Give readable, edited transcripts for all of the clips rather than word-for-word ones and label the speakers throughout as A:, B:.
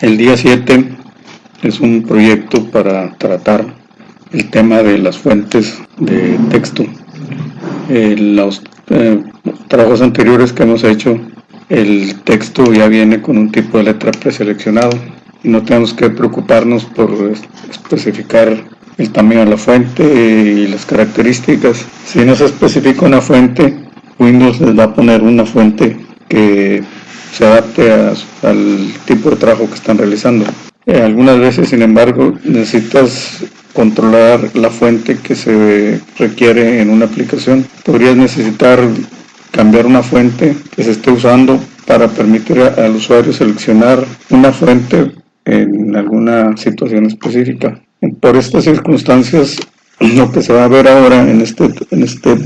A: El día 7 es un proyecto para tratar el tema de las fuentes de texto. Los trabajos anteriores que hemos hecho, el texto ya viene con un tipo de letra preseleccionado y no tenemos que preocuparnos por especificar el tamaño de la fuente y las características. Si no se especifica una fuente, Windows les va a poner una fuente que se adapte al tipo de trabajo que están realizando. Algunas veces, sin embargo, necesitas controlar la fuente que se requiere en una aplicación. Podrías necesitar cambiar una fuente que se esté usando para permitir al usuario seleccionar una fuente en alguna situación específica. Por estas circunstancias, lo que se va a ver ahora en este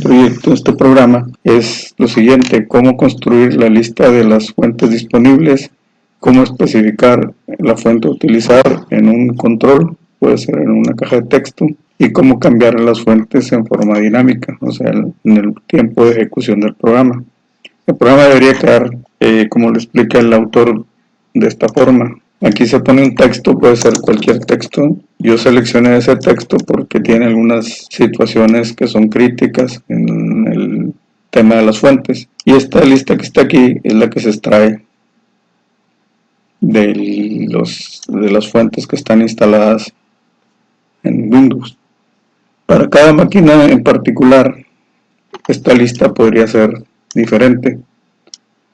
A: proyecto, este programa, es lo siguiente: cómo construir la lista de las fuentes disponibles, cómo especificar la fuente a utilizar en un control, puede ser en una caja de texto, y cómo cambiar las fuentes en forma dinámica, o sea, en el tiempo de ejecución del programa. El programa debería quedar, como lo explica el autor, de esta forma. Aquí se pone un texto, puede ser cualquier texto. Yo seleccioné ese texto porque tiene algunas situaciones que son críticas en el tema de las fuentes. Y esta lista que está aquí es la que se extrae de las fuentes que están instaladas en Windows. Para cada máquina en particular, esta lista podría ser diferente.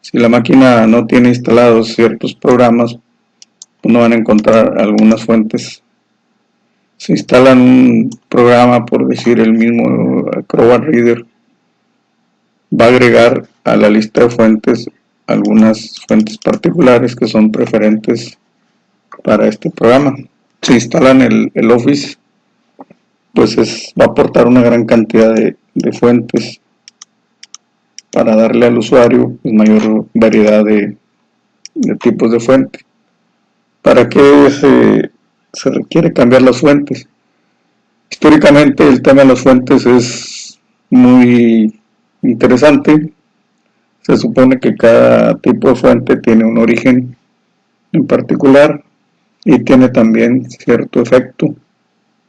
A: Si la máquina no tiene instalados ciertos programas, no van a encontrar algunas fuentes. Se instalan un programa, por decir el mismo Acrobat Reader, va a agregar a la lista de fuentes algunas fuentes particulares que son preferentes para este programa. Si instalan el Office, pues va a aportar una gran cantidad de fuentes para darle al usuario pues, mayor variedad de tipos de fuente. ¿Para qué se requiere cambiar las fuentes? Históricamente el tema de las fuentes es muy interesante. Se supone que cada tipo de fuente tiene un origen en particular y tiene también cierto efecto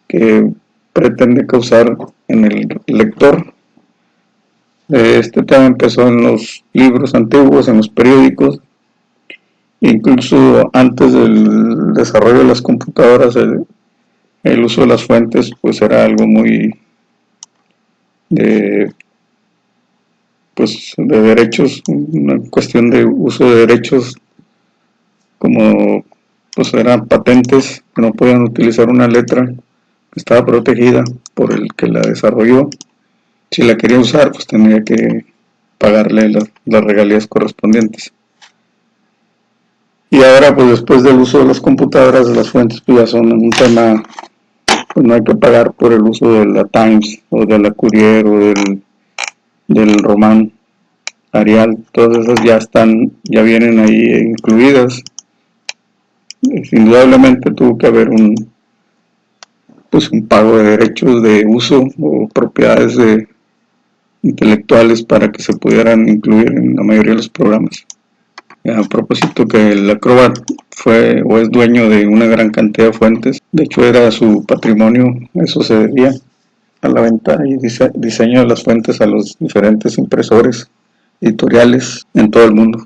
A: que pretende causar en el lector. Este tema empezó en los libros antiguos, en los periódicos. Incluso antes del desarrollo de las computadoras, el uso de las fuentes pues era algo muy de derechos, una cuestión de uso de derechos, como pues eran patentes que no podían utilizar una letra que estaba protegida por el que la desarrolló. Si la quería usar, pues tendría que pagarle las regalías correspondientes. Y ahora, pues después del uso de las computadoras, las fuentes pues ya son un tema, pues no hay que pagar por el uso de la Times o de la Courier o del Roman, Arial. Todas esas ya vienen ahí incluidas. Indudablemente tuvo que haber un pago de derechos de uso o propiedades intelectuales para que se pudieran incluir en la mayoría de los programas. A propósito, que el Acrobat fue o es dueño de una gran cantidad de fuentes, de hecho era su patrimonio, eso se debía a la venta y diseño de las fuentes a los diferentes impresores editoriales en todo el mundo.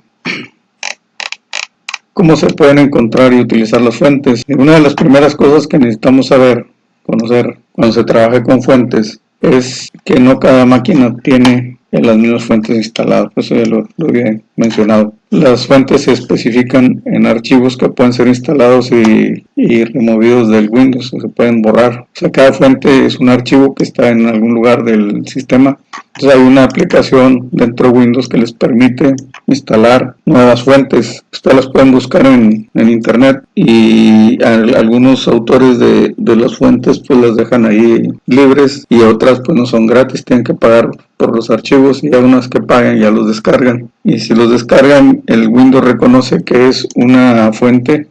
A: ¿Cómo se pueden encontrar y utilizar las fuentes? Una de las primeras cosas que necesitamos conocer cuando se trabaja con fuentes, es que no cada máquina tiene las mismas fuentes instaladas, eso ya lo había mencionado. Las fuentes se especifican en archivos que pueden ser instalados y removidos del Windows, o se pueden borrar. O sea, cada fuente es un archivo que está en algún lugar del sistema. Entonces hay una aplicación dentro de Windows que les permite instalar nuevas fuentes. Ustedes las pueden buscar en internet y algunos autores de las fuentes pues las dejan ahí libres y otras pues no son gratis, tienen que pagar por los archivos, y algunas que pagan ya los descargan. Y si los descargan, el Windows reconoce que es una fuente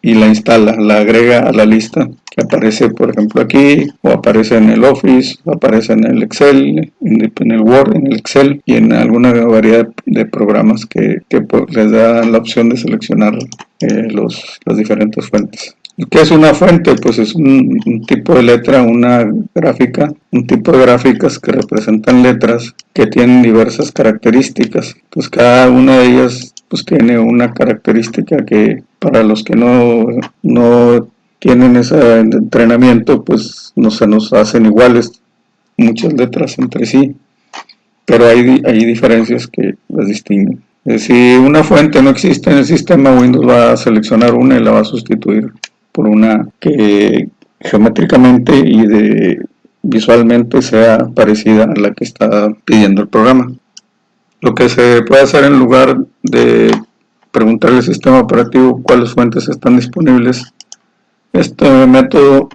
A: y la instala, la agrega a la lista que aparece, por ejemplo, aquí, o aparece en el Office, o aparece en el Excel, en el Word, en el Excel y en alguna variedad de programas que les da la opción de seleccionar las diferentes fuentes. ¿Qué es una fuente? Pues es un tipo de letra, una gráfica, un tipo de gráficas que representan letras que tienen diversas características. Pues cada una de ellas pues tiene una característica que para los que no tienen ese entrenamiento pues no se nos hacen iguales muchas letras entre sí, pero hay diferencias que las distinguen. Si una fuente no existe en el sistema, Windows va a seleccionar una y la va a sustituir por una que geométricamente y visualmente sea parecida a la que está pidiendo el programa. Lo que se puede hacer en lugar de preguntarle al sistema operativo cuáles fuentes están disponibles, este método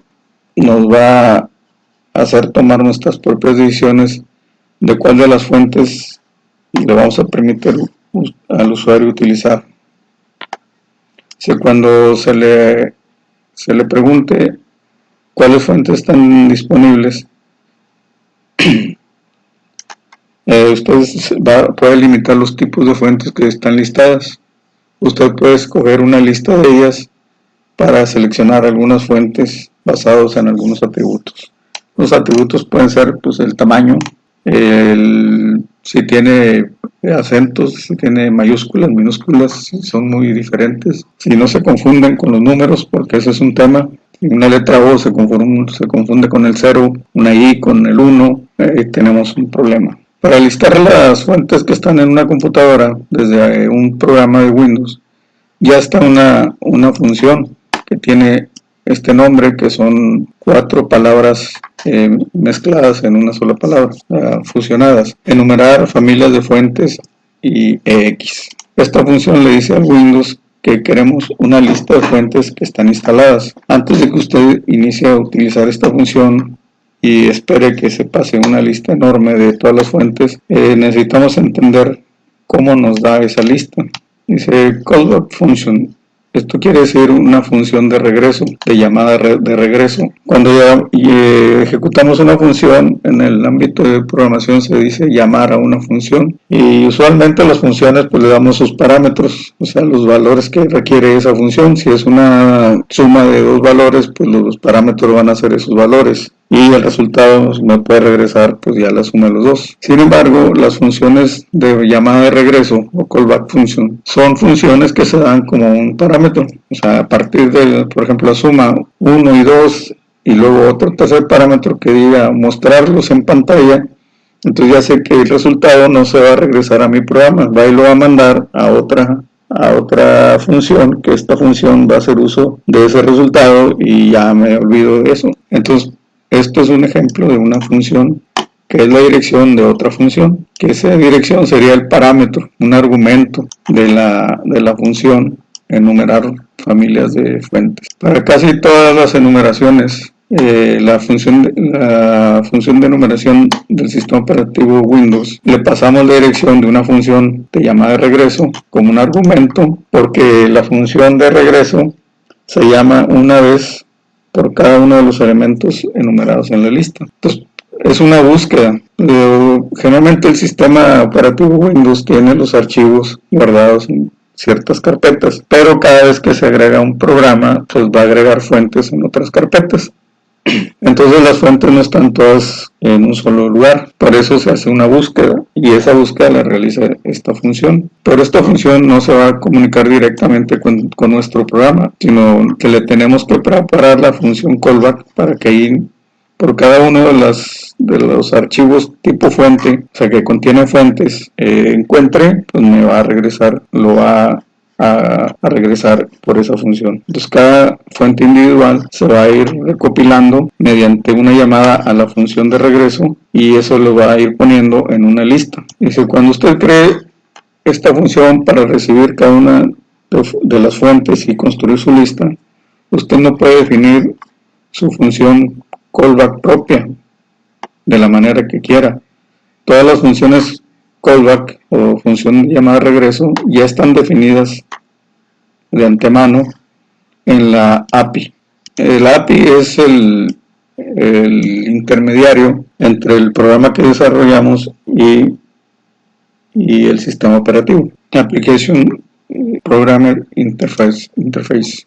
A: nos va a hacer tomar nuestras propias decisiones de cuál de las fuentes le vamos a permitir al usuario utilizar. Si cuando se le pregunte cuáles fuentes están disponibles, usted puede limitar los tipos de fuentes que están listadas. Usted puede escoger una lista de ellas para seleccionar algunas fuentes basadas en algunos atributos. Los atributos pueden ser pues, el tamaño, si tiene acentos, si tiene mayúsculas, minúsculas, son muy diferentes. Si no se confunden con los números, porque ese es un tema. Si una letra O se confunde con el 0, una I con el 1, tenemos un problema. Para listar las fuentes que están en una computadora desde un programa de Windows, ya está una función que tiene este nombre, que son 4 palabras mezcladas en una sola palabra, fusionadas. Enumerar familias de fuentes y EX. Esta función le dice al Windows que queremos una lista de fuentes que están instaladas. Antes de que usted inicie a utilizar esta función y espere que se pase una lista enorme de todas las fuentes, necesitamos entender cómo nos da esa lista. Dice callback function. Esto quiere decir una función de regreso, de llamada de regreso. Cuando ya ejecutamos una función, en el ámbito de programación se dice llamar a una función. Y usualmente las funciones pues le damos sus parámetros, o sea, los valores que requiere esa función. Si es una suma de 2 valores, pues los parámetros van a ser esos valores. Y el resultado me puede regresar pues ya la suma de los dos. Sin embargo, las funciones de llamada de regreso o callback function son funciones que se dan como un parámetro. O sea, a partir de, por ejemplo, la suma 1 y 2 y luego otro tercer parámetro que diga mostrarlos en pantalla, entonces ya sé que el resultado no se va a regresar a mi programa, va y lo va a mandar a otra función, que esta función va a hacer uso de ese resultado y ya me olvido de eso. Entonces, esto es un ejemplo de una función que es la dirección de otra función, que esa dirección sería el parámetro, un argumento de la función enumerar familias de fuentes. Para casi todas las enumeraciones, la función de enumeración del sistema operativo Windows, le pasamos la dirección de una función de llamada de regreso como un argumento, porque la función de regreso se llama una vez por cada uno de los elementos enumerados en la lista. Entonces, es una búsqueda. Generalmente el sistema operativo Windows tiene los archivos guardados en ciertas carpetas, pero cada vez que se agrega un programa, pues va a agregar fuentes en otras carpetas. Entonces las fuentes no están todas en un solo lugar, por eso se hace una búsqueda y esa búsqueda la realiza esta función. Pero esta función no se va a comunicar directamente con nuestro programa, sino que le tenemos que preparar la función callback para que ahí por cada uno de los archivos tipo fuente, o sea que contiene fuentes, encuentre, pues me va a regresar, lo va a regresar por esa función. Entonces cada fuente individual se va a ir recopilando mediante una llamada a la función de regreso y eso lo va a ir poniendo en una lista. Dice, cuando usted cree esta función para recibir cada una de las fuentes y construir su lista, usted no puede definir su función callback propia de la manera que quiera. Todas las funciones callback o función de llamada de regreso ya están definidas de antemano en la API. La API es el intermediario entre el programa que desarrollamos y el sistema operativo. Application Programmer Interface,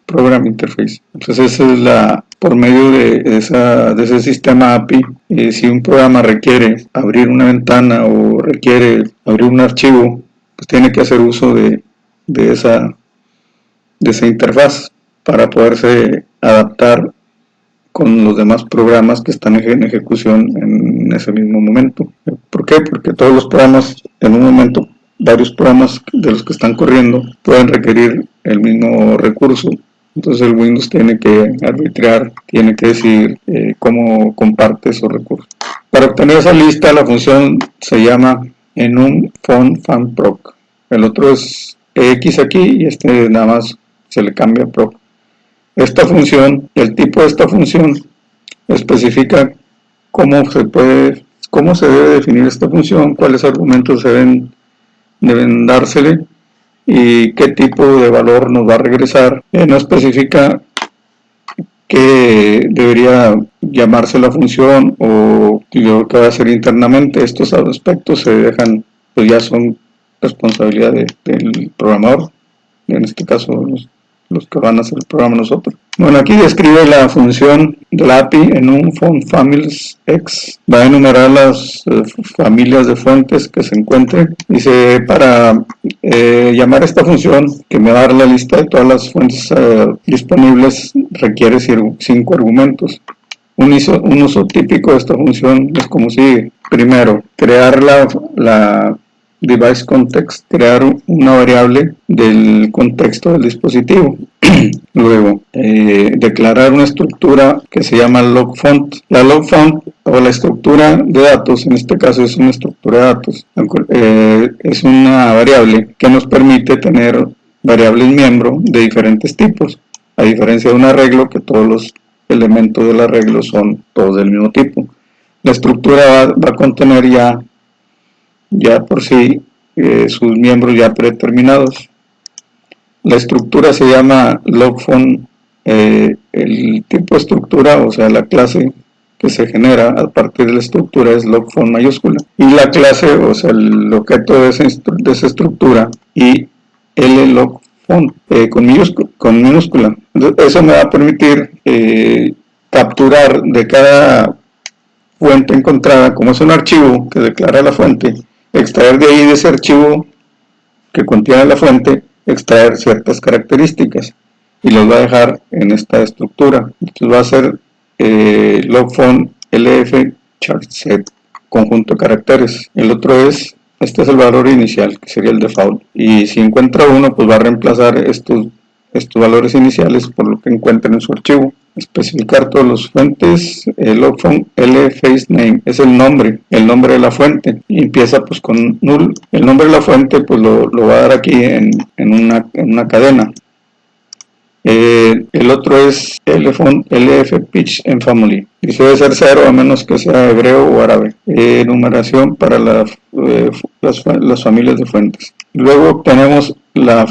A: Program Interface. Entonces esa es por medio de ese sistema API, si un programa requiere abrir una ventana o requiere abrir un archivo, pues tiene que hacer uso de esa interfaz para poderse adaptar con los demás programas que están en ejecución en ese mismo momento. ¿Por qué? Porque todos los programas, en un momento, varios programas de los que están corriendo pueden requerir el mismo recurso. Entonces el Windows tiene que arbitrar, tiene que decidir cómo comparte esos recursos. Para obtener esa lista, la función se llama enum fun_fan_proc. El otro es X aquí y este nada más se le cambia proc. Esta función, el tipo de esta función especifica cómo se debe definir esta función, cuáles argumentos deben dársele y qué tipo de valor nos va a regresar. No especifica que debería llamarse la función o lo que va a hacer internamente. Estos aspectos se dejan, pues ya son responsabilidad del programador, en este caso los que van a hacer el programa nosotros. Bueno, aquí describe la función del API en un font_families_x. Va a enumerar las familias de fuentes que se encuentren. Dice, para llamar esta función, que me va a dar la lista de todas las fuentes disponibles, requiere 5 argumentos. Un uso típico de esta función es como sigue. Primero, crear la device context, crear una variable del contexto del dispositivo. Luego, declarar una estructura que se llama log_font. La log_font o la estructura de datos, en este caso es una estructura de datos, es una variable que nos permite tener variables miembro de diferentes tipos, a diferencia de un arreglo que todos los elementos del arreglo son todos del mismo tipo. La estructura va a contener ya por sí sus miembros ya predeterminados. La estructura se llama log_font, el tipo de estructura, o sea la clase que se genera a partir de la estructura es log_font mayúscula, y la clase, o sea el objeto de esa estructura, y log_font con minúscula. Eso me va a permitir capturar de cada fuente encontrada, como es un archivo que declara la fuente, extraer de ahí, de ese archivo que contiene la fuente, extraer ciertas características y los va a dejar en esta estructura. Entonces va a ser log_font lf charset conjunto de caracteres. El otro este es el valor inicial, que sería el default, y si encuentra uno, pues va a reemplazar estos valores iniciales por lo que encuentra en su archivo. Especificar todas las fuentes. Log_font lfaceName es el nombre de la fuente, y empieza pues con null. El nombre de la fuente pues lo va a dar aquí en una cadena. El otro es lfont lfpitch en family, y debe ser 0 a menos que sea hebreo o árabe. Numeración para las familias de fuentes. Luego tenemos la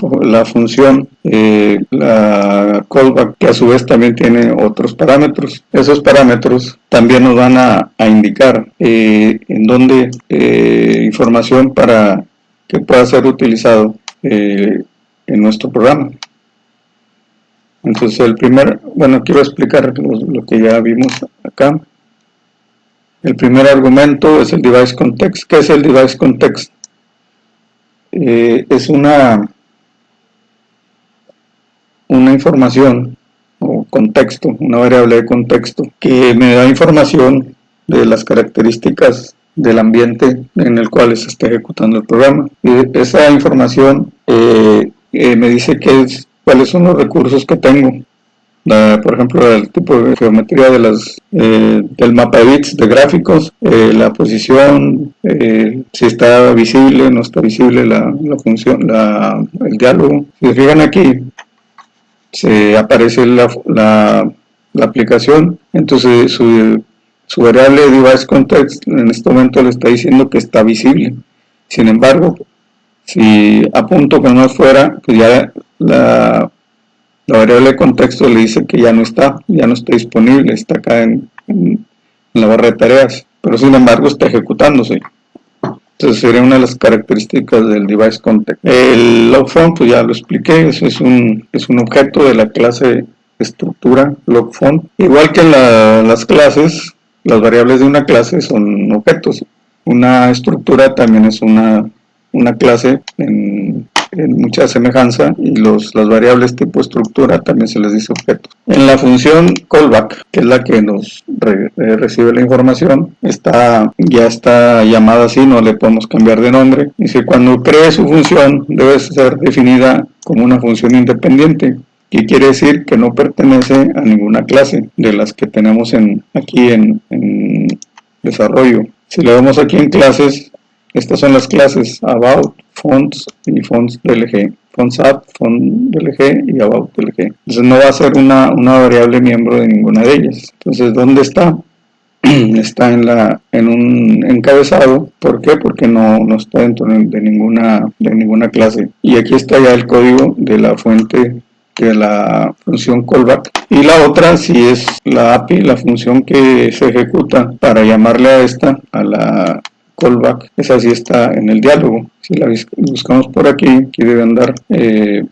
A: función, la callback, que a su vez también tiene otros parámetros. Esos parámetros también nos van a indicar en dónde información para que pueda ser utilizado en nuestro programa. Entonces quiero explicar lo que ya vimos acá. El primer argumento es el device context. ¿Qué es el device context? Es una información o contexto, una variable de contexto que me da información de las características del ambiente en el cual se está ejecutando el programa. Y esa información me dice cuáles son los recursos que tengo. Por ejemplo, el tipo de geometría del mapa de bits de gráficos, la posición, si está visible o no está visible la función, el diálogo. Si se fijan aquí, se aparece la aplicación. Entonces su variable device context en este momento le está diciendo que está visible. Sin embargo, si apunto que no es fuera, pues ya la variable de contexto le dice que ya no está disponible, está acá en la barra de tareas, pero sin embargo está ejecutándose. Entonces sería una de las características del device context. El log font, pues ya lo expliqué, eso es un objeto de la clase estructura log font. Igual que las clases, las variables de una clase son objetos. Una estructura también es una clase en mucha semejanza, y las variables tipo estructura también se les dice objetos. En la función callback, que es la que nos recibe la información, ya está llamada así, no le podemos cambiar de nombre. Dice, cuando cree su función debe ser definida como una función independiente, que quiere decir que no pertenece a ninguna clase de las que tenemos aquí en desarrollo. Si le vemos aquí en clases, estas son las clases about, fonts y fonts DLG, fonts app, font DLG y about DLG. Entonces no va a ser una variable miembro de ninguna de ellas. Entonces, ¿dónde está? Está en un encabezado. ¿Por qué? Porque no está dentro de ninguna clase. Y aquí está ya el código de la fuente de la función callback. Y la otra, si es la API, la función que se ejecuta para llamarle a la callback, esa sí está en el diálogo. Si la buscamos por aquí debe andar en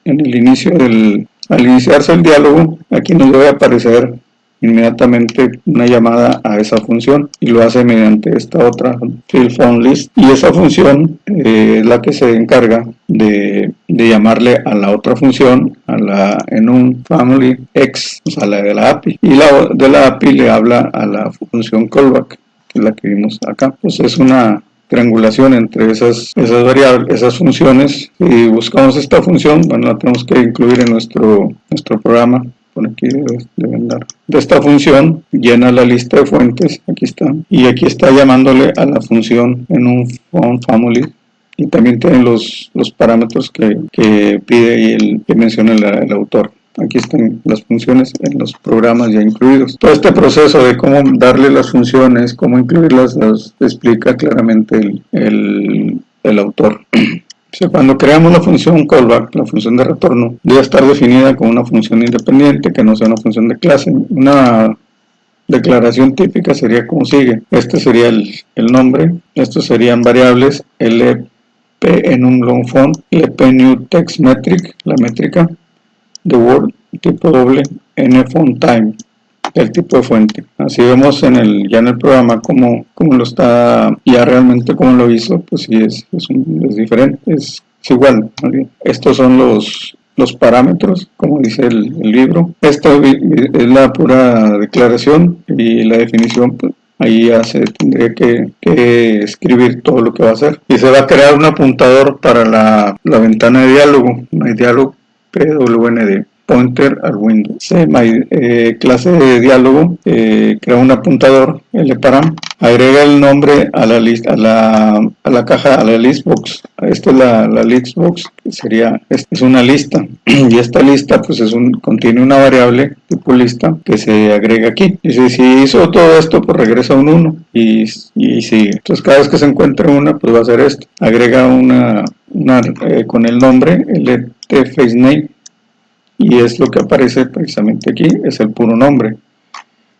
A: el inicio al iniciarse el diálogo, aquí nos debe aparecer inmediatamente una llamada a esa función, y lo hace mediante esta otra field phone list, y esa función es la que se encarga de llamarle a la otra función, en un family X, o sea, la de la API, y la de la API le habla a la función callback, que es la que vimos acá. Pues es una triangulación entre esas variables, esas funciones. Si buscamos esta función, bueno, la tenemos que incluir en nuestro programa. Por aquí debe andar. De esta función llena la lista de fuentes, aquí está, y aquí está llamándole a la función en un font family, y también tiene los parámetros que pide y que menciona el autor. Aquí están las funciones en los programas ya incluidos. Todo este proceso de cómo darle las funciones, cómo incluirlas, las explica claramente el autor. Cuando creamos la función callback, la función de retorno, debe estar definida como una función independiente, que no sea una función de clase. Una declaración típica sería como sigue. Este sería el nombre, estos serían variables, lp en un long font, lp new text metric, la métrica, the word, tipo doble, font time, el tipo de fuente. Así vemos ya en el programa cómo lo está, ya realmente cómo lo hizo, pues sí es diferente, es igual. Estos son los parámetros, como dice el libro. Esto es la pura declaración, y la definición, pues ahí ya se tendría que escribir todo lo que va a hacer. Y se va a crear un apuntador para la ventana de diálogo, diálogo PWND. Pointer al window. Clase de diálogo, crea un apuntador, lparam, agrega el nombre a la lista, a la caja, a la listbox. Esta es la listbox, que es una lista, y esta lista pues contiene una variable tipo lista que se agrega aquí. Y si hizo todo esto, pues regresa un 1 y sigue. Entonces cada vez que se encuentre una, pues va a hacer esto. Agrega una con el nombre, lt_facename, y es lo que aparece precisamente aquí, es el puro nombre.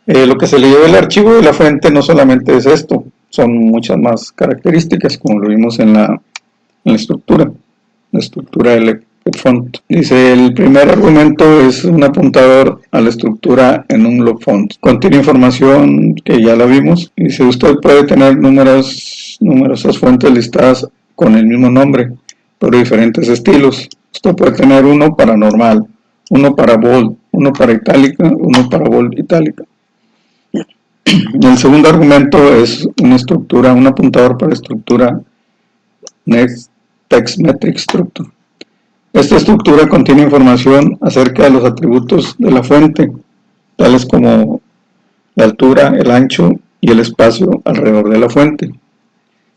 A: Lo que se le lleva el archivo de la fuente no solamente es esto, son muchas más características, como lo vimos en la estructura, del font. Dice, el primer argumento es un apuntador a la estructura en un log_font. Contiene información que ya la vimos. Dice, usted puede tener numerosas fuentes listadas con el mismo nombre, pero diferentes estilos. Usted puede tener uno para normal, uno para bold, uno para itálica, uno para bold itálica. El segundo argumento es un apuntador para estructura Next Text Metric Structure. Esta estructura contiene información acerca de los atributos de la fuente, tales como la altura, el ancho y el espacio alrededor de la fuente.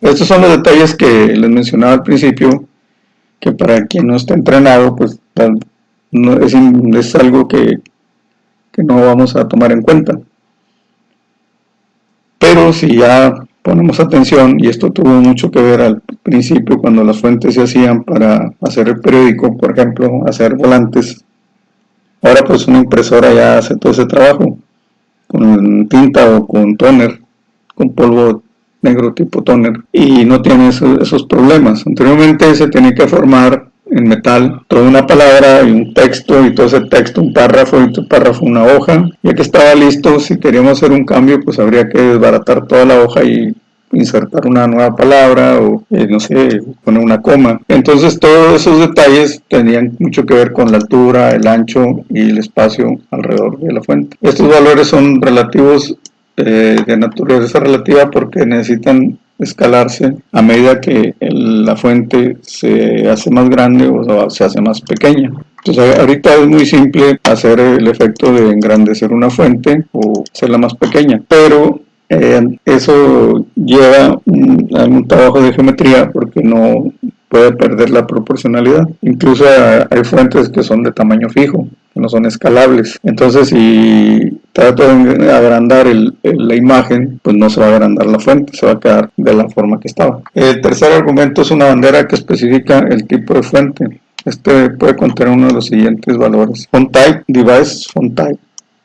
A: Estos son los detalles que les mencionaba al principio, que para quien no está entrenado, pues es algo que no vamos a tomar en cuenta. Pero si ya ponemos atención, y esto tuvo mucho que ver al principio cuando las fuentes se hacían para hacer el periódico, por ejemplo, hacer volantes. Ahora pues una impresora ya hace todo ese trabajo con tinta o con toner, con polvo negro tipo toner y no tiene esos problemas. Anteriormente se tenía que formar en metal toda una palabra y un texto, y todo ese texto un párrafo, y tu párrafo una hoja. Ya que estaba listo, si queríamos hacer un cambio, pues habría que desbaratar toda la hoja y insertar una nueva palabra o no sé, poner una coma. Entonces todos esos detalles tenían mucho que ver con la altura, el ancho y el espacio alrededor de la fuente. Estos valores son relativos, de naturaleza relativa, porque necesitan escalarse a medida que la fuente se hace más grande o se hace más pequeña. Entonces ahorita es muy simple hacer el efecto de engrandecer una fuente o hacerla más pequeña, pero eso lleva a un trabajo de geometría, porque no puede perder la proporcionalidad. Incluso hay fuentes que son de tamaño fijo, que no son escalables. Entonces, si trato de agrandar la imagen, pues no se va a agrandar la fuente, se va a quedar de la forma que estaba. El tercer argumento es una bandera que especifica el tipo de fuente. Este puede contener uno de los siguientes valores: font type, device font type,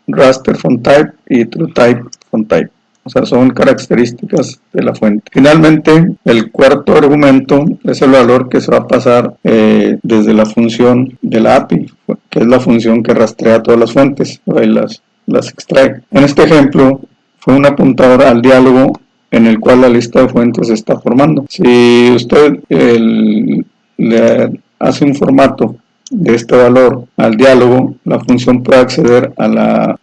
A: raster font type y true type font type. O sea, son características de la fuente. Finalmente, el cuarto argumento es el valor que se va a pasar desde la función de la API, que es la función que rastrea todas las fuentes y las extrae. En este ejemplo, fue un apuntador al diálogo en el cual la lista de fuentes se está formando. Si usted le hace un formato de este valor al diálogo, la función puede acceder a la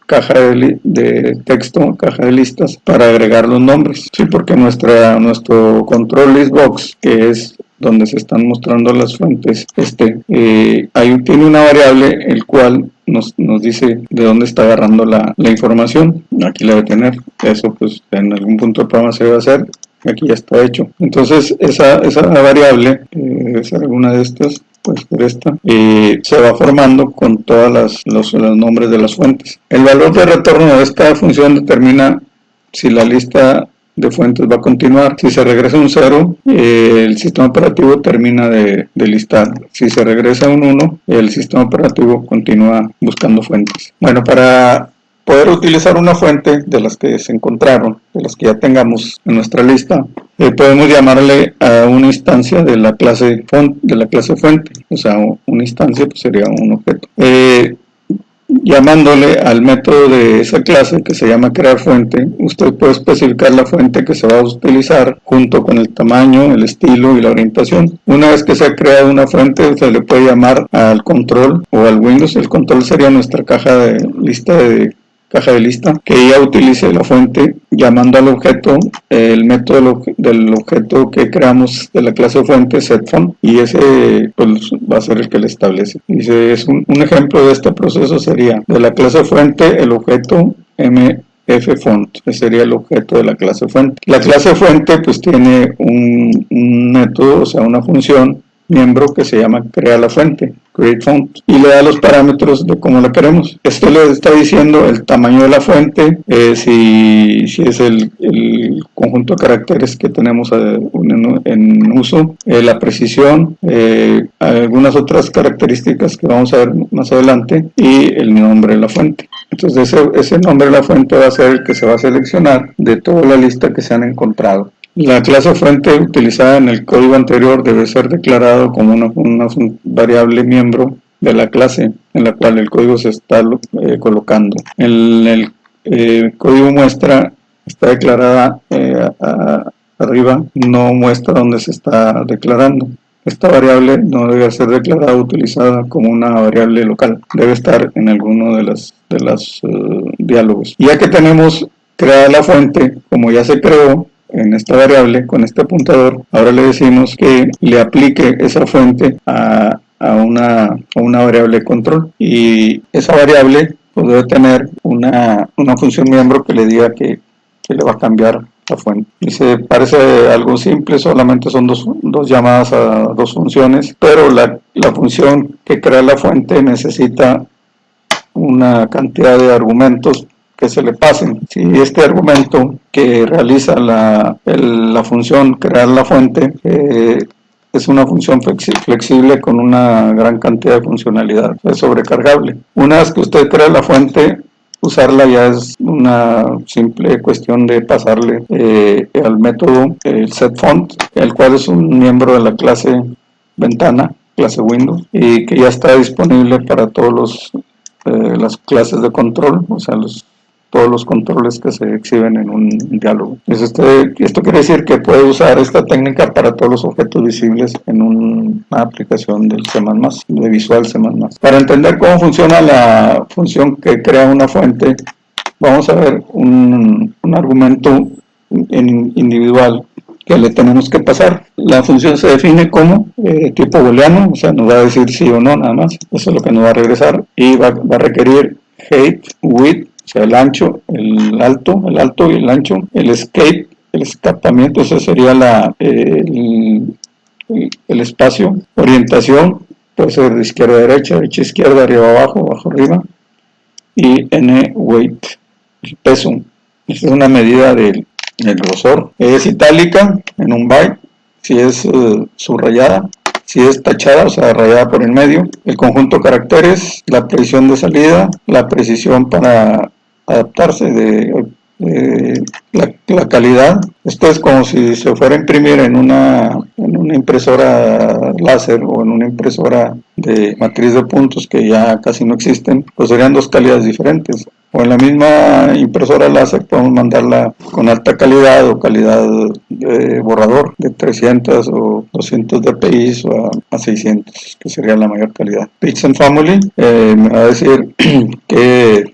A: caja de texto, caja de listas, para agregar los nombres. Sí, porque nuestro control list box, que es donde se están mostrando las fuentes, tiene una variable el cual nos dice de dónde está agarrando la información. Aquí la debe tener. Eso pues en algún punto del programa se debe hacer. Aquí ya está hecho. Entonces esa variable, debe ser alguna de estas, pues por esta, se va formando con todos los nombres de las fuentes. El valor de retorno de esta función determina si la lista de fuentes va a continuar. Si se regresa un 0, el sistema operativo termina de listar. Si se regresa un 1, el sistema operativo continúa buscando fuentes. Bueno, para poder utilizar una fuente de las que se encontraron, de las que ya tengamos en nuestra lista, podemos llamarle a una instancia de la clase fuente. O sea, una instancia pues sería un objeto. Llamándole al método de esa clase, que se llama crear fuente, usted puede especificar la fuente que se va a utilizar junto con el tamaño, el estilo y la orientación. Una vez que se ha creado una fuente, usted le puede llamar al control o al Windows. El control sería nuestra caja de lista, que ya utilice la fuente llamando al objeto el método del objeto que creamos de la clase fuente, setFont, y ese pues va a ser el que le establece. Dice, un ejemplo de este proceso sería de la clase fuente el objeto mffont, que sería el objeto de la clase fuente. La clase fuente pues tiene un método, o sea una función miembro que se llama crear la fuente, create font, y le da los parámetros de cómo la queremos. Esto le está diciendo el tamaño de la fuente, si es el conjunto de caracteres que tenemos en uso, la precisión, algunas otras características que vamos a ver más adelante, y el nombre de la fuente. Entonces ese nombre de la fuente va a ser el que se va a seleccionar de toda la lista que se han encontrado. La clase fuente utilizada en el código anterior debe ser declarado como una variable miembro de la clase en la cual el código se está colocando. El código muestra está declarada arriba, no muestra dónde se está declarando. Esta variable no debe ser declarada o utilizada como una variable local, debe estar en alguno de los diálogos. Ya que tenemos creada la fuente, como ya se creó en esta variable con este apuntador, ahora le decimos que le aplique esa fuente a una variable control, y esa variable pues debe tener una función miembro que le diga que le va a cambiar la fuente. Y se parece algo simple, solamente son dos llamadas a dos funciones, pero la función que crea la fuente necesita una cantidad de argumentos que se le pasen. Si este argumento que realiza la función crear la fuente es una función flexible con una gran cantidad de funcionalidad, es sobrecargable. Una vez que usted crea la fuente, usarla ya es una simple cuestión de pasarle al método el setFont, el cual es un miembro de la clase ventana, clase Windows, y que ya está disponible para todos las clases de control, o sea, todos los controles que se exhiben en un diálogo. Esto quiere decir que puede usar esta técnica para todos los objetos visibles en una aplicación del C++, de Visual C++. Para entender cómo funciona la función que crea una fuente, vamos a ver un argumento individual que le tenemos que pasar. La función se define como tipo booleano, o sea, nos va a decir sí o no nada más, eso es lo que nos va a regresar, y va a requerir height, width, o sea, el ancho, el alto y el ancho, el escape, el escapamiento, eso sería el espacio, orientación, puede ser de izquierda a derecha, derecha a izquierda, arriba a abajo, abajo a arriba, y weight, el peso. Esta es una medida del grosor. Es itálica en un byte, si es subrayada, si es tachada, o sea, rayada por el medio. El conjunto de caracteres, la precisión de salida, la precisión para adaptarse de la calidad. Esto es como si se fuera a imprimir en una impresora láser o en una impresora de matriz de puntos que ya casi no existen, pues serían dos calidades diferentes. O en la misma impresora láser podemos mandarla con alta calidad o calidad borrador de 300 o 200 dpi o a 600, que sería la mayor calidad. Bits and Family me va a decir que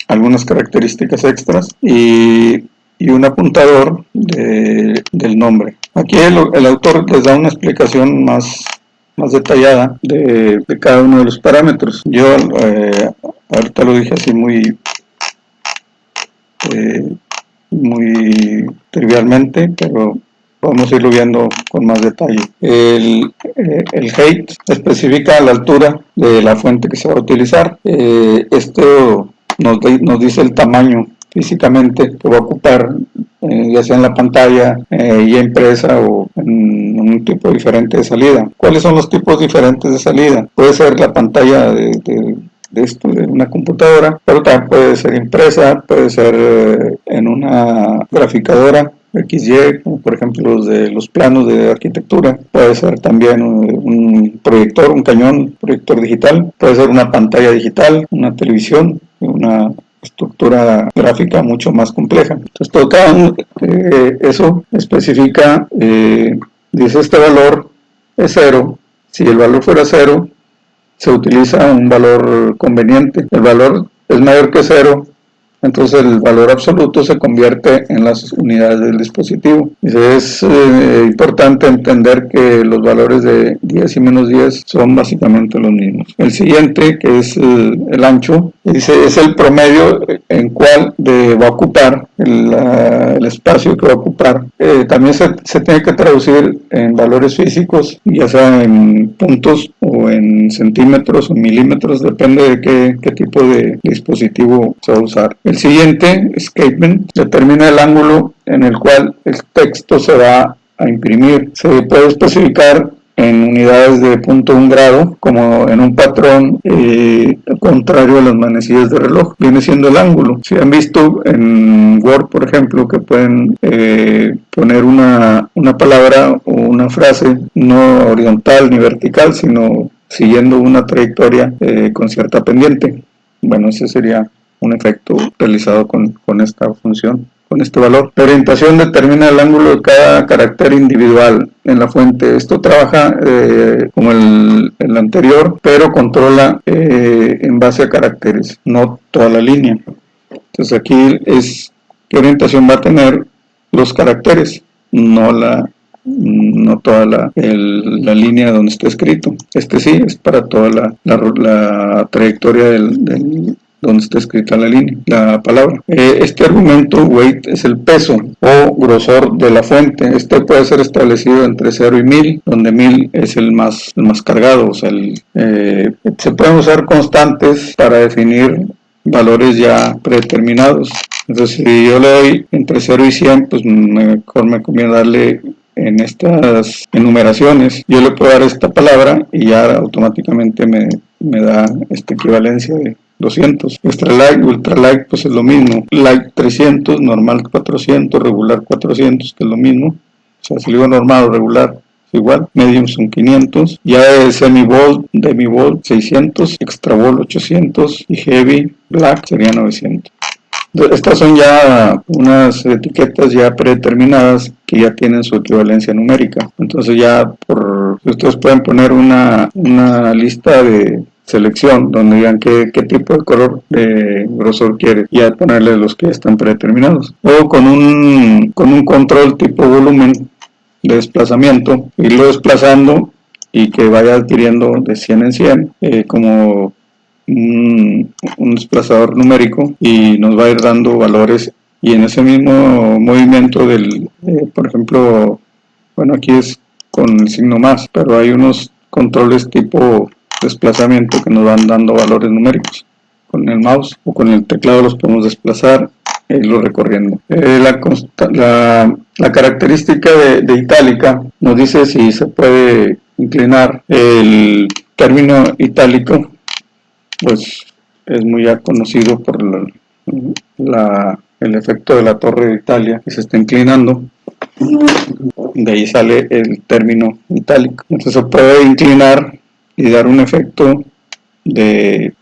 A: algunas características extras y un apuntador del nombre. Aquí el autor les da una explicación más detallada de cada uno de los parámetros. Yo ahorita lo dije así muy trivialmente, pero vamos a irlo viendo con más detalle. El height especifica la altura de la fuente que se va a utilizar. Esto nos dice el tamaño físicamente que va a ocupar, ya sea en la pantalla ya impresa o en un tipo diferente de salida. ¿Cuáles son los tipos diferentes de salida? Puede ser la pantalla de una computadora, pero también puede ser impresa, puede ser en una graficadora XY, como por ejemplo los planos de arquitectura, puede ser también un proyector, un cañón proyector digital, puede ser una pantalla digital, una televisión, una estructura gráfica mucho más compleja. Entonces todo eso especifica, dice este valor es 0, si el valor fuera 0 se utiliza un valor conveniente, el valor es mayor que 0, entonces el valor absoluto se convierte en las unidades del dispositivo. Es importante entender que los valores de 10 y menos 10 son básicamente los mismos. El siguiente, que es el ancho, dice es el promedio en cual va a ocupar el espacio que va a ocupar. También se tiene que traducir en valores físicos, ya sea en puntos o en centímetros o milímetros, depende de qué tipo de dispositivo se va a usar. El siguiente, escapement, determina el ángulo en el cual el texto se va a imprimir. Se puede especificar en unidades de 0.1 grado, como en un patrón contrario a las manecillas de reloj, viene siendo el ángulo. Si han visto en Word, por ejemplo, que pueden poner una palabra o una frase no horizontal ni vertical, sino siguiendo una trayectoria con cierta pendiente. Bueno, ese sería un efecto realizado con esta función, con este valor. La orientación determina el ángulo de cada carácter individual en la fuente. Esto trabaja como el anterior, pero controla en base a caracteres, no toda la línea. Entonces aquí es qué orientación va a tener los caracteres, no toda la línea donde está escrito. Este sí es para toda la trayectoria donde está escrita la línea, la palabra. Este argumento, weight, es el peso o grosor de la fuente. Este puede ser establecido entre 0 y 1000, donde 1000 es el más cargado. O sea, se pueden usar constantes para definir valores ya predeterminados. Entonces, si yo le doy entre 0 y 100, pues mejor me conviene darle en estas enumeraciones. Yo le puedo dar esta palabra y ya automáticamente me da esta equivalencia 200. Extra light, ultra light, pues es lo mismo. Light 300, normal 400, regular 400, que es lo mismo. O sea, si digo normal o regular, es igual. Medium son 500. Ya es semi-volt, demi-volt 600, extra volt 800 y heavy black sería 900. Estas son ya unas etiquetas ya predeterminadas que ya tienen su equivalencia numérica. Entonces ya ustedes pueden poner una lista de selección donde digan qué tipo de color de grosor quiere y a ponerle los que están predeterminados. O con un control tipo volumen de desplazamiento, irlo desplazando y que vaya adquiriendo de 100 en 100 como un desplazador numérico, y nos va a ir dando valores, y en ese mismo movimiento del por ejemplo, bueno, aquí es con el signo más, pero hay unos controles tipo desplazamiento que nos van dando valores numéricos. Con el mouse o con el teclado los podemos desplazar e irlo recorriendo. La característica de itálica nos dice si se puede inclinar. El término itálico pues es muy ya conocido por el efecto de la Torre de Italia que se está inclinando. De ahí sale el término itálico. Entonces se puede inclinar y dar un efecto de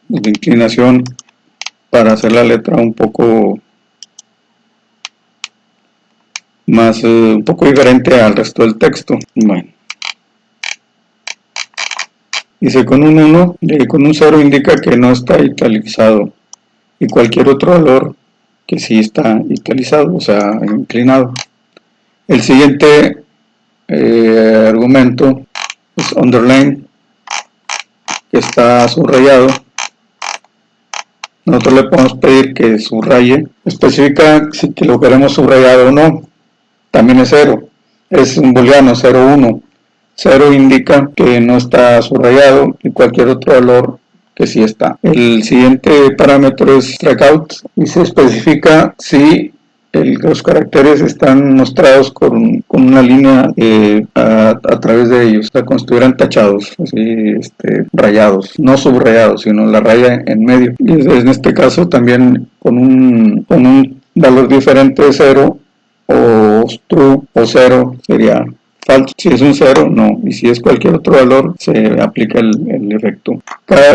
A: inclinación para hacer la letra un poco más, un poco diferente al resto del texto. Bueno. Dice con un 1, con un 0 indica que no está italicado, y cualquier otro valor que sí está italicado, o sea, inclinado. El siguiente argumento es underline, que está subrayado. Nosotros le podemos pedir que subraye, especifica si que lo queremos subrayado o no. También es 0, es un booleano 0, 1. 0 indica que no está subrayado y cualquier otro valor que sí está. El siguiente parámetro es strikeout y se especifica si los caracteres están mostrados con una línea a través de ellos, o sea, como si estuvieran tachados, así, rayados, no subrayados, sino la raya en medio. Y en este caso también con un valor diferente de 0 o true o 0 sería falso. Si es un 0, no, y si es cualquier otro valor, se aplica el efecto.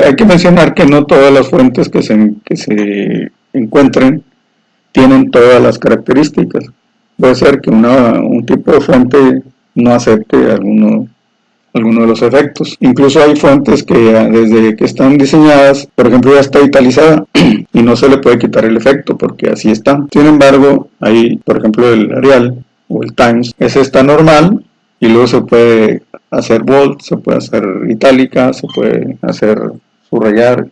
A: Hay que mencionar que no todas las fuentes que se encuentren tienen todas las características. Puede ser que un tipo de fuente no acepte alguno de los efectos. Incluso hay fuentes que desde que están diseñadas, por ejemplo, ya está italizada y no se le puede quitar el efecto porque así está. Sin embargo, hay, por ejemplo, el Arial o el Times, ese está normal, y luego se puede hacer bold, se puede hacer itálica, se puede hacer subrayar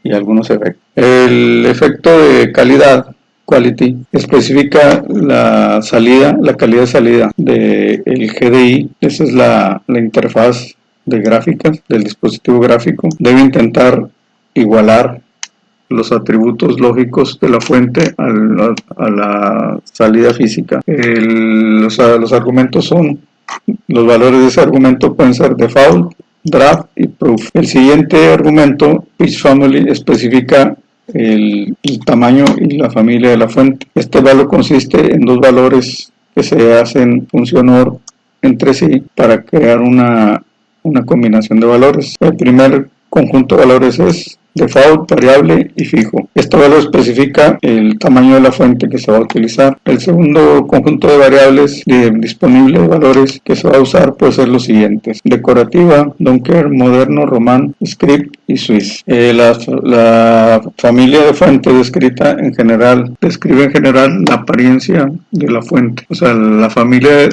A: y algunos efectos. El efecto de calidad, quality, especifica la calidad de salida del GDI. Esa es la interfaz de gráficas del dispositivo gráfico. Debe intentar igualar los atributos lógicos de la fuente a la salida física. Los argumentos son, los valores de ese argumento pueden ser default, draft y proof. El siguiente argumento, each family, especifica el tamaño y la familia de la fuente. Este valor consiste en dos valores que se hacen función OR entre sí para crear una combinación de valores. El primer conjunto de valores es default, variable y fijo. Este valor especifica el tamaño de la fuente que se va a utilizar. El segundo conjunto de variables disponible de valores que se va a usar puede ser los siguientes: decorativa, don't care, moderno, román, script y swiss. La familia de fuente describe en general la apariencia de la fuente. O sea, la familia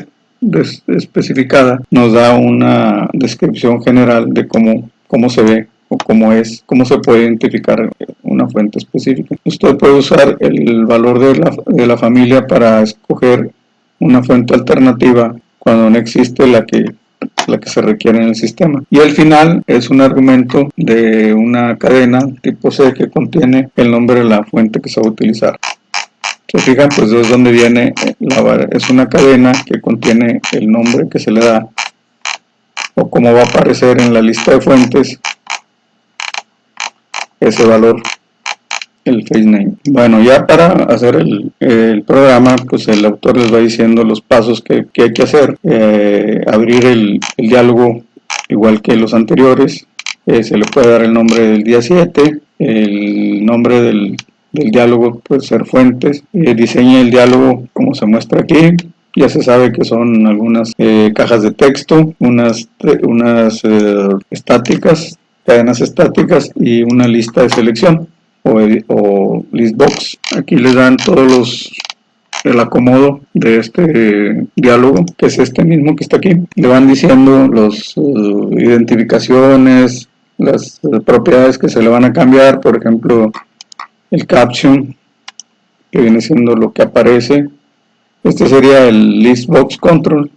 A: especificada nos da una descripción general de cómo se ve o cómo se puede identificar una fuente específica. Usted puede usar el valor de la familia para escoger una fuente alternativa cuando no existe la que se requiere en el sistema. Y el final es un argumento de una cadena tipo C que contiene el nombre de la fuente que se va a utilizar. Se fijan, pues es donde viene, es una cadena que contiene el nombre que se le da o cómo va a aparecer en la lista de fuentes ese valor, el face name. Bueno, ya para hacer el programa, pues el autor les va diciendo los pasos que hay que hacer. Abrir el diálogo igual que los anteriores. Se le puede dar el nombre del día 7, el nombre del diálogo puede ser fuentes. Diseña el diálogo como se muestra aquí. Ya se sabe que son algunas cajas de texto, unas estáticas, cadenas estáticas y una lista de selección o listbox. Aquí les dan todos el acomodo de este diálogo, que es este mismo que está aquí. Le van diciendo las identificaciones, las propiedades que se le van a cambiar, por ejemplo, el caption, que viene siendo lo que aparece. Este sería el listbox control,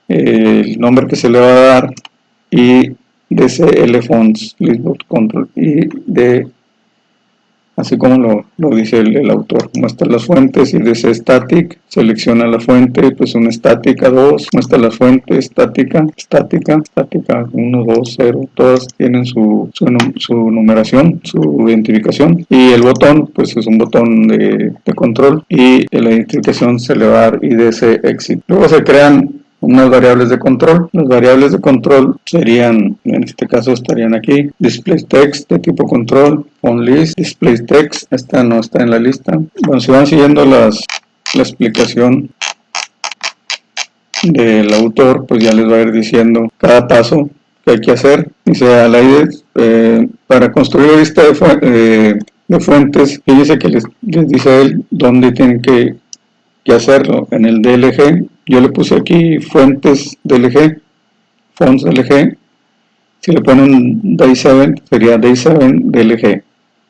A: el nombre que se le va a dar, y DCL fonts listbox control, y de así como lo dice el autor. Muestra las fuentes y DC static, selecciona la fuente, pues una estática 2, muestra la fuente estática 1, 2, 0, todas tienen su numeración, su identificación, y el botón pues es un botón de control, y la identificación se le va a dar IDC exit. Luego se crean unas variables de control. Las variables de control serían, en este caso estarían aquí, display text de tipo control, onList, display text, esta no está en la lista. Bueno, si van siguiendo la explicación del autor, pues ya les va a ir diciendo cada paso que hay que hacer. Dice a la idea, para construir la lista de fuentes, fíjense que les dice a él dónde tienen que hacerlo. En el DLG, yo le puse aquí fuentes DLG, fonts DLG. Si le ponen day7, sería day7 DLG,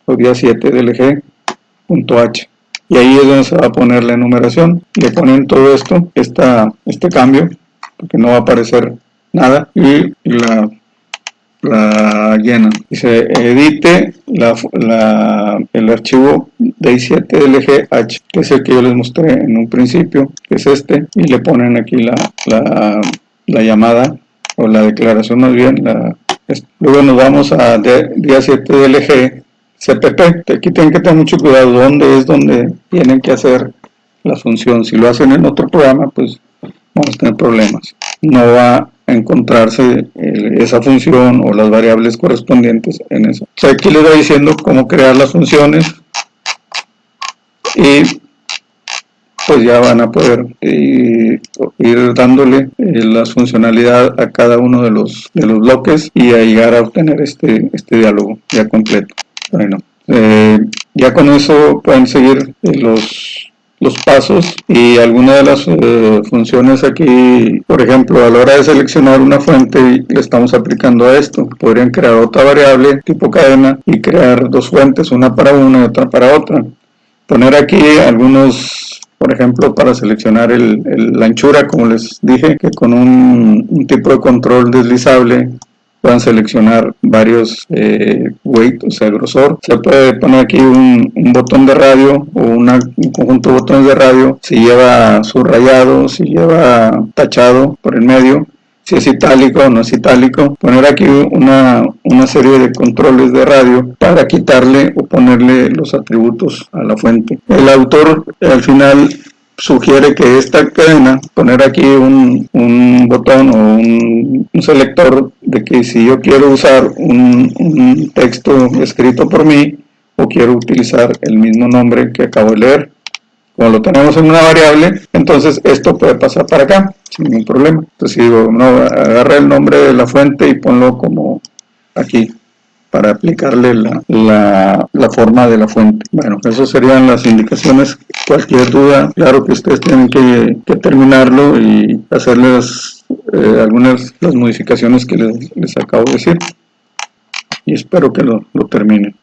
A: o día 7 DLG.h. Y ahí es donde se va a poner la enumeración. Le ponen todo esto, este cambio, porque no va a aparecer nada, y la llenan. Dice edite el archivo day7dlgh, que es el que yo les mostré en un principio, que es este, y le ponen aquí la llamada, o la declaración más bien. Luego nos vamos a día7dlg cpp. Aquí tienen que tener mucho cuidado donde tienen que hacer la función. Si lo hacen en otro programa, pues vamos a tener problemas. No va a encontrarse esa función o las variables correspondientes en eso. O sea, aquí les voy diciendo cómo crear las funciones, y pues ya van a poder ir dándole la funcionalidad a cada uno de los bloques, y a llegar a obtener este diálogo ya completo. Bueno, ya con eso pueden seguir los pasos, y algunas de las funciones aquí, por ejemplo, a la hora de seleccionar una fuente, le estamos aplicando a esto. Podrían crear otra variable tipo cadena y crear dos fuentes, una para una y otra para otra. Poner aquí algunos, por ejemplo, para seleccionar la anchura, como les dije, que con un tipo de control deslizable puedan seleccionar varios weight, o sea, grosor. Se puede poner aquí un botón de radio, o un conjunto de botones de radio, si lleva subrayado, si lleva tachado por el medio, si es itálico o no es itálico. Poner aquí una serie de controles de radio para quitarle o ponerle los atributos a la fuente. El autor al final sugiere que esta cadena, poner aquí un botón o un selector de que si yo quiero usar un texto escrito por mí, o quiero utilizar el mismo nombre que acabo de leer, como lo tenemos en una variable, entonces esto puede pasar para acá sin ningún problema. Entonces si digo, no, agarra el nombre de la fuente y ponlo como aquí, para aplicarle la forma de la fuente. Bueno, esas serían las indicaciones. Cualquier duda, claro que ustedes tienen que terminarlo y hacerles algunas las modificaciones que les acabo de decir, y espero que lo terminen.